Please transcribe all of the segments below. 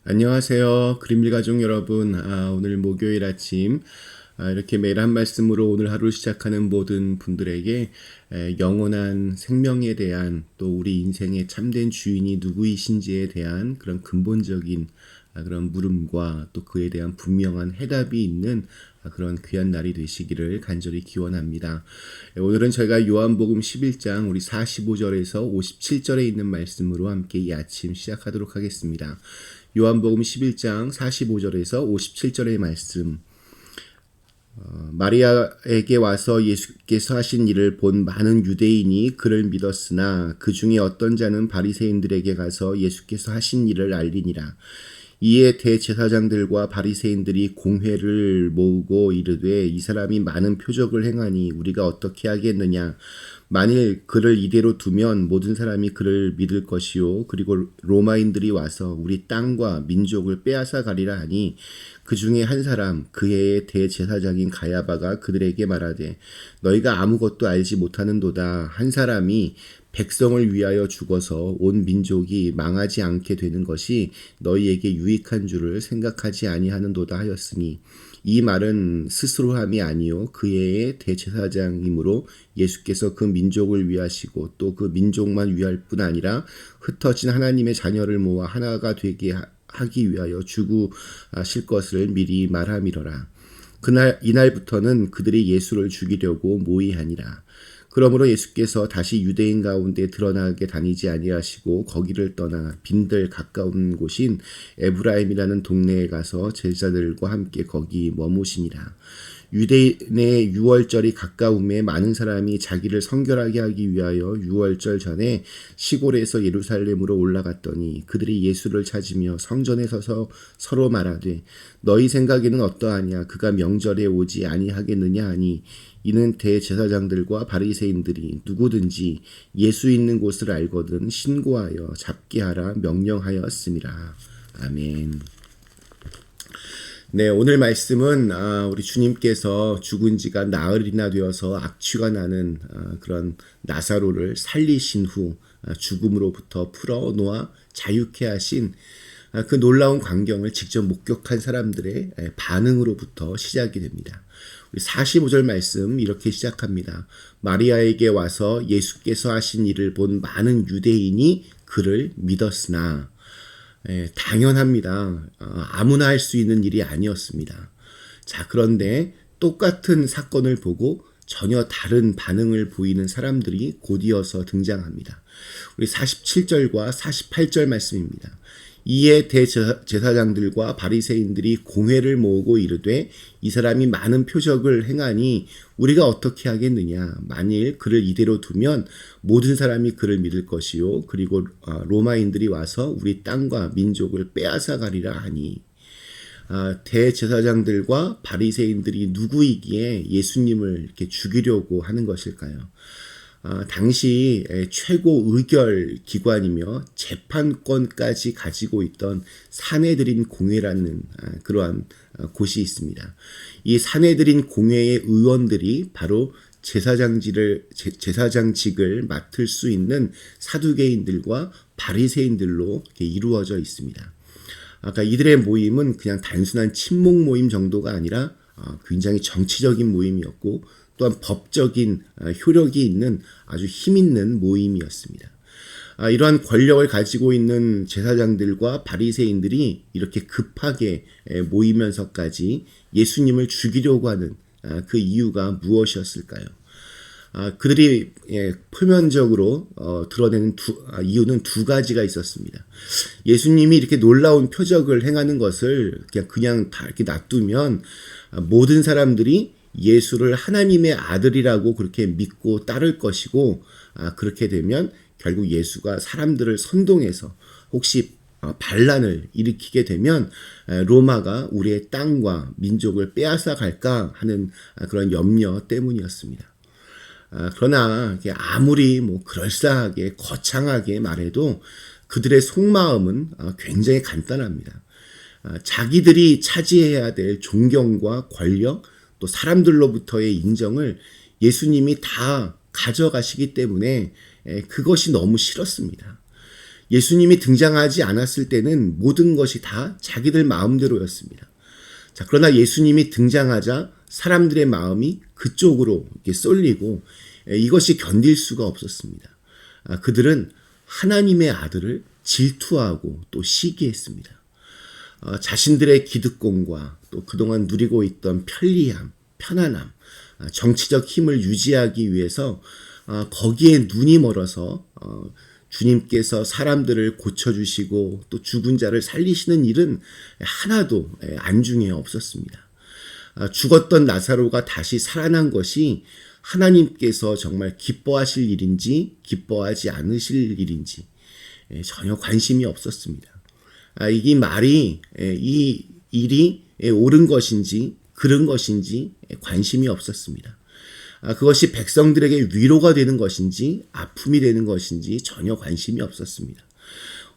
안녕하세요. 그림일 가족 여러분. 오늘 목요일 아침 이렇게 매일 한 말씀으로 오늘 하루 시작하는 모든 분들에게 영원한 생명에 대한 또 우리 인생의 참된 주인이 누구이신지에 대한 그런 근본적인 그런 물음과 또 그에 대한 분명한 해답이 있는 그런 귀한 날이 되시기를 간절히 기원합니다. 오늘은 저희가 요한복음 11장 우리 45절에서 57절에 있는 말씀으로 함께 이 아침 시작하도록 하겠습니다. 요한복음 11장 45절에서 57절의 말씀. 마리아에게 와서 예수께서 하신 일을 본 많은 유대인이 그를 믿었으나 그 중에 어떤 자는 바리새인들에게 가서 예수께서 하신 일을 알리니라. 이에 대제사장들과 바리새인들이 공회를 모으고 이르되 이 사람이 많은 표적을 행하니 우리가 어떻게 하겠느냐. 만일 그를 이대로 두면 모든 사람이 그를 믿을 것이요 그리고 로마인들이 와서 우리 땅과 민족을 빼앗아 가리라 하니 그 중에 한 사람 그 해의 대제사장인 가야바가 그들에게 말하되 너희가 아무것도 알지 못하는도다. 한 사람이 백성을 위하여 죽어서 온 민족이 망하지 않게 되는 것이 너희에게 유익한 줄을 생각하지 아니하는도다 하였으니 이 말은 스스로 함이 아니요 그 해의 대제사장이므로 예수께서 그 민족을 위하시고 또 그 민족만 위할 뿐 아니라 흩어진 하나님의 자녀를 모아 하나가 되게 하기 위하여 죽으실 것을 미리 말함이로라. 이날부터는 그들이 예수를 죽이려고 모의하니라. 그러므로 예수께서 다시 유대인 가운데 드러나게 다니지 아니하시고 거기를 떠나 빈들 가까운 곳인 에브라임이라는 동네에 가서 제자들과 함께 거기 머무시니라. 유대인의 유월절이 가까움에 많은 사람이 자기를 성결하게 하기 위하여 유월절 전에 시골에서 예루살렘으로 올라갔더니 그들이 예수를 찾으며 성전에 서서 서로 말하되 너희 생각에는 어떠하냐 그가 명절에 오지 아니하겠느냐 하니 이는 대제사장들과 바리새인들이 누구든지 예수 있는 곳을 알거든 신고하여 잡게 하라 명령하였음이라. 아멘. 네, 오늘 말씀은 우리 주님께서 죽은 지가 나흘이나 되어서 악취가 나는 그런 나사로를 살리신 후 죽음으로부터 풀어놓아 자유케 하신 그 놀라운 광경을 직접 목격한 사람들의 반응으로부터 시작이 됩니다. 우리 45절 말씀 이렇게 시작합니다. 마리아에게 와서 예수께서 하신 일을 본 많은 유대인이 그를 믿었으나 당연합니다. 아무나 할 수 있는 일이 아니었습니다. 자, 그런데 똑같은 사건을 보고 전혀 다른 반응을 보이는 사람들이 곧이어서 등장합니다. 우리 47절과 48절 말씀입니다. 이에 대제사장들과 바리새인들이 공회를 모으고 이르되 이 사람이 많은 표적을 행하니 우리가 어떻게 하겠느냐. 만일 그를 이대로 두면 모든 사람이 그를 믿을 것이요 그리고 로마인들이 와서 우리 땅과 민족을 빼앗아 가리라 하니 대제사장들과 바리새인들이 누구이기에 예수님을 이렇게 죽이려고 하는 것일까요? 당시 최고 의결 기관이며 재판권까지 가지고 있던 사내들인 공회라는 그러한 곳이 있습니다. 이 사내들인 공회의 의원들이 바로 제사장직을 맡을 수 있는 사두개인들과 바리새인들로 이루어져 있습니다. 아까 이들의 모임은 그냥 단순한 친목 모임 정도가 아니라 굉장히 정치적인 모임이었고 또한 법적인 효력이 있는 아주 힘있는 모임이었습니다. 이러한 권력을 가지고 있는 제사장들과 바리새인들이 이렇게 급하게 모이면서까지 예수님을 죽이려고 하는 그 이유가 무엇이었을까요? 그들이 표면적으로 드러내는 이유는 두 가지가 있었습니다. 예수님이 이렇게 놀라운 표적을 행하는 것을 그냥 다 이렇게 놔두면 모든 사람들이 예수를 하나님의 아들이라고 그렇게 믿고 따를 것이고 그렇게 되면 결국 예수가 사람들을 선동해서 혹시 반란을 일으키게 되면 로마가 우리의 땅과 민족을 빼앗아 갈까 하는 그런 염려 때문이었습니다. 그러나 아무리 그럴싸하게 거창하게 말해도 그들의 속마음은 굉장히 간단합니다. 자기들이 차지해야 될 존경과 권력 또 사람들로부터의 인정을 예수님이 다 가져가시기 때문에 그것이 너무 싫었습니다. 예수님이 등장하지 않았을 때는 모든 것이 다 자기들 마음대로였습니다. 자, 그러나 예수님이 등장하자 사람들의 마음이 그쪽으로 이렇게 쏠리고 이것이 견딜 수가 없었습니다. 그들은 하나님의 아들을 질투하고 또 시기했습니다. 자신들의 기득권과 또 그동안 누리고 있던 편리함, 편안함, 정치적 힘을 유지하기 위해서 거기에 눈이 멀어서 주님께서 사람들을 고쳐주시고 또 죽은 자를 살리시는 일은 하나도 안중에 없었습니다. 죽었던 나사로가 다시 살아난 것이 하나님께서 정말 기뻐하실 일인지 기뻐하지 않으실 일인지 전혀 관심이 없었습니다. 이 말이 이 일이 옳은 것인지 그른 것인지 관심이 없었습니다. 그것이 백성들에게 위로가 되는 것인지 아픔이 되는 것인지 전혀 관심이 없었습니다.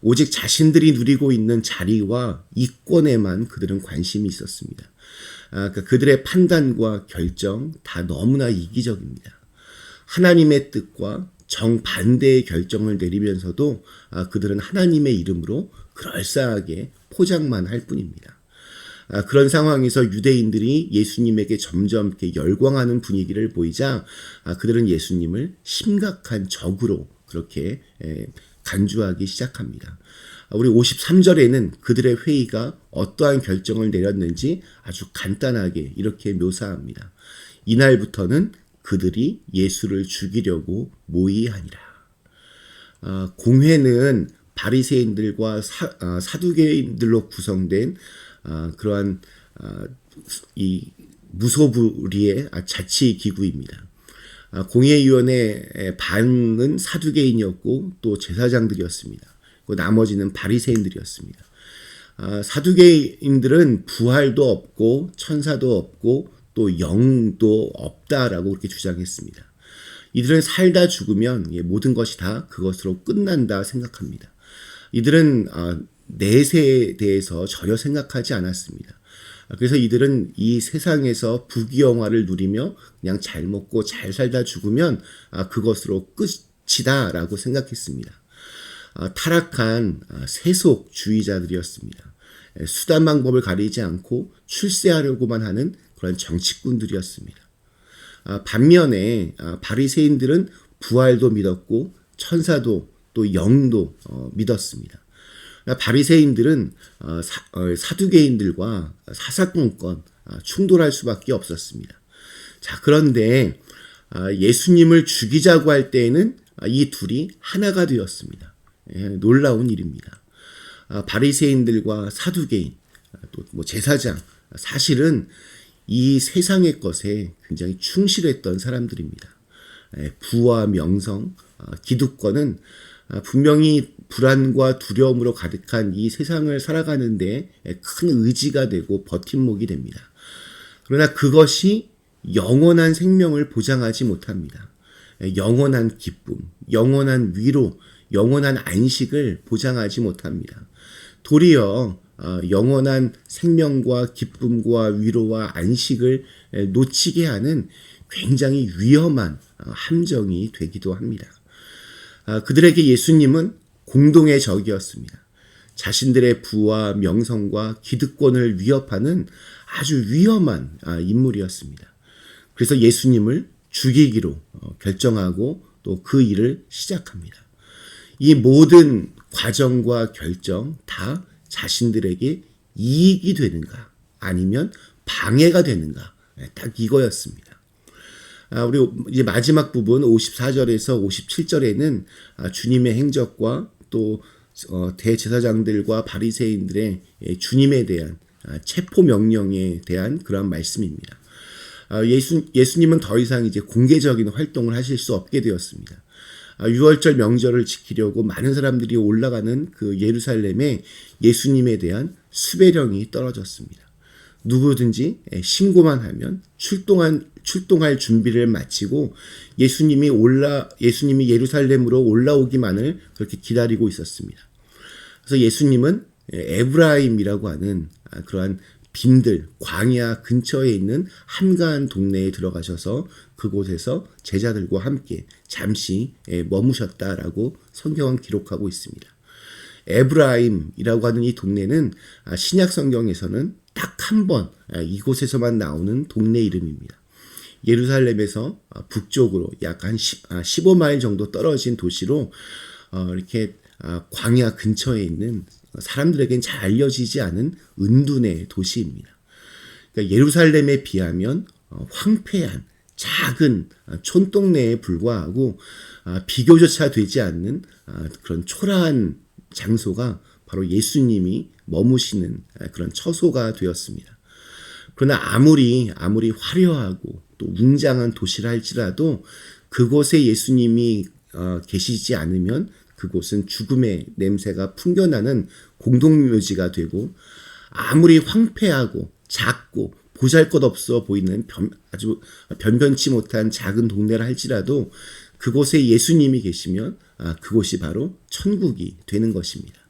오직 자신들이 누리고 있는 자리와 이권에만 그들은 관심이 있었습니다. 그러니까 그들의 판단과 결정 다 너무나 이기적입니다. 하나님의 뜻과 정반대의 결정을 내리면서도 그들은 하나님의 이름으로 그럴싸하게 포장만 할 뿐입니다. 그런 상황에서 유대인들이 예수님에게 점점 이렇게 열광하는 분위기를 보이자 그들은 예수님을 심각한 적으로 그렇게 간주하기 시작합니다. 우리 53절에는 그들의 회의가 어떠한 결정을 내렸는지 아주 간단하게 이렇게 묘사합니다. 이날부터는 그들이 예수를 죽이려고 모의하니라. 공회는 바리새인들과 사두개인들로 구성된 그러한 이 무소불위의 자치 기구입니다. 공회위원회 반은 사두개인이었고 또 제사장들이었습니다. 나머지는 바리새인들이었습니다. 사두개인들은 부활도 없고 천사도 없고 또 영도 없다라고 그렇게 주장했습니다. 이들은 살다 죽으면 모든 것이 다 그것으로 끝난다 생각합니다. 이들은 내세에 대해서 전혀 생각하지 않았습니다. 그래서 이들은 이 세상에서 부귀영화를 누리며 그냥 잘 먹고 잘 살다 죽으면 그것으로 끝이다라고 생각했습니다. 타락한 세속주의자들이었습니다. 수단 방법을 가리지 않고 출세하려고만 하는 그런 정치꾼들이었습니다. 반면에 바리새인들은 부활도 믿었고 천사도 또 영도 믿었습니다. 바리새인들은 사두개인들과 사사건건 충돌할 수밖에 없었습니다. 자, 그런데 예수님을 죽이자고 할 때에는 이 둘이 하나가 되었습니다. 놀라운 일입니다. 바리새인들과 사두개인, 또 뭐 제사장, 사실은 이 세상의 것에 굉장히 충실했던 사람들입니다. 부와 명성, 기득권은 분명히 불안과 두려움으로 가득한 이 세상을 살아가는데 큰 의지가 되고 버팀목이 됩니다. 그러나 그것이 영원한 생명을 보장하지 못합니다. 영원한 기쁨, 영원한 위로, 영원한 안식을 보장하지 못합니다. 도리어 영원한 생명과 기쁨과 위로와 안식을 놓치게 하는 굉장히 위험한 함정이 되기도 합니다. 그들에게 예수님은 공동의 적이었습니다. 자신들의 부와 명성과 기득권을 위협하는 아주 위험한 인물이었습니다. 그래서 예수님을 죽이기로 결정하고 또 그 일을 시작합니다. 이 모든 과정과 결정 다 자신들에게 이익이 되는가 아니면 방해가 되는가 딱 이거였습니다. 우리 이제 마지막 부분 54절에서 57절에는 주님의 행적과 또 대제사장들과 바리새인들의 주님에 대한 체포 명령에 대한 그러한 말씀입니다. 예수님은 더 이상 이제 공개적인 활동을 하실 수 없게 되었습니다. 6월절 명절을 지키려고 많은 사람들이 올라가는 그 예루살렘에 예수님에 대한 수배령이 떨어졌습니다. 누구든지 신고만 하면 출동할 준비를 마치고 예수님이 예루살렘으로 올라오기만을 그렇게 기다리고 있었습니다. 그래서 예수님은 에브라임이라고 하는 그러한 빈들, 광야 근처에 있는 한가한 동네에 들어가셔서 그곳에서 제자들과 함께 잠시 머무셨다라고 성경은 기록하고 있습니다. 에브라임이라고 하는 이 동네는 신약 성경에서는 딱 한 번 이곳에서만 나오는 동네 이름입니다. 예루살렘에서 북쪽으로 약 한 15마일 정도 떨어진 도시로 이렇게 광야 근처에 있는 사람들에겐 잘 알려지지 않은 은둔의 도시입니다. 그러니까 예루살렘에 비하면 황폐한 작은 촌동네에 불과하고 비교조차 되지 않는 그런 초라한 장소가 바로 예수님이 머무시는 그런 처소가 되었습니다. 그러나 아무리 화려하고 또 웅장한 도시라 할지라도 그곳에 예수님이 계시지 않으면 그곳은 죽음의 냄새가 풍겨나는 공동묘지가 되고, 아무리 황폐하고 작고 보잘것없어 보이는 아주 변변치 못한 작은 동네라 할지라도 그곳에 예수님이 계시면 그곳이 바로 천국이 되는 것입니다.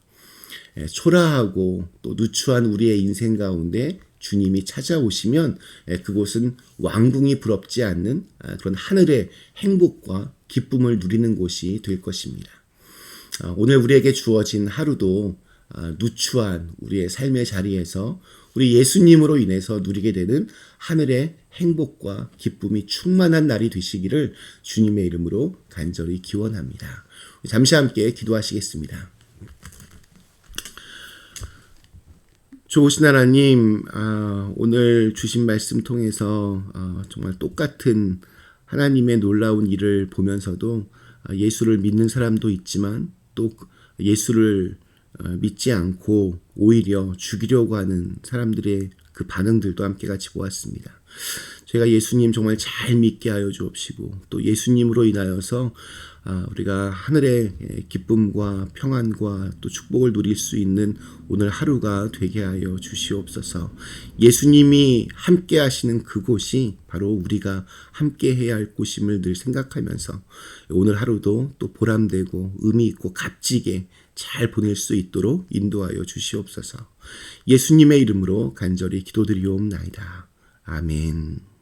초라하고 또 누추한 우리의 인생 가운데 주님이 찾아오시면 그곳은 왕궁이 부럽지 않는 그런 하늘의 행복과 기쁨을 누리는 곳이 될 것입니다. 오늘 우리에게 주어진 하루도 누추한 우리의 삶의 자리에서 우리 예수님으로 인해서 누리게 되는 하늘의 행복과 기쁨이 충만한 날이 되시기를 주님의 이름으로 간절히 기원합니다. 잠시 함께 기도하시겠습니다. 좋으신 하나님, 오늘 주신 말씀 통해서 정말 똑같은 하나님의 놀라운 일을 보면서도 예수를 믿는 사람도 있지만 또 예수를 믿지 않고 오히려 죽이려고 하는 사람들의 그 반응들도 함께 같이 보았습니다. 저희가 예수님 정말 잘 믿게 하여 주옵시고 또 예수님으로 인하여서 우리가 하늘의 기쁨과 평안과 또 축복을 누릴 수 있는 오늘 하루가 되게 하여 주시옵소서. 예수님이 함께 하시는 그곳이 바로 우리가 함께 해야 할 곳임을 늘 생각하면서 오늘 하루도 또 보람되고 의미 있고 값지게 잘 보낼 수 있도록 인도하여 주시옵소서. 예수님의 이름으로 간절히 기도드리옵나이다. 아멘.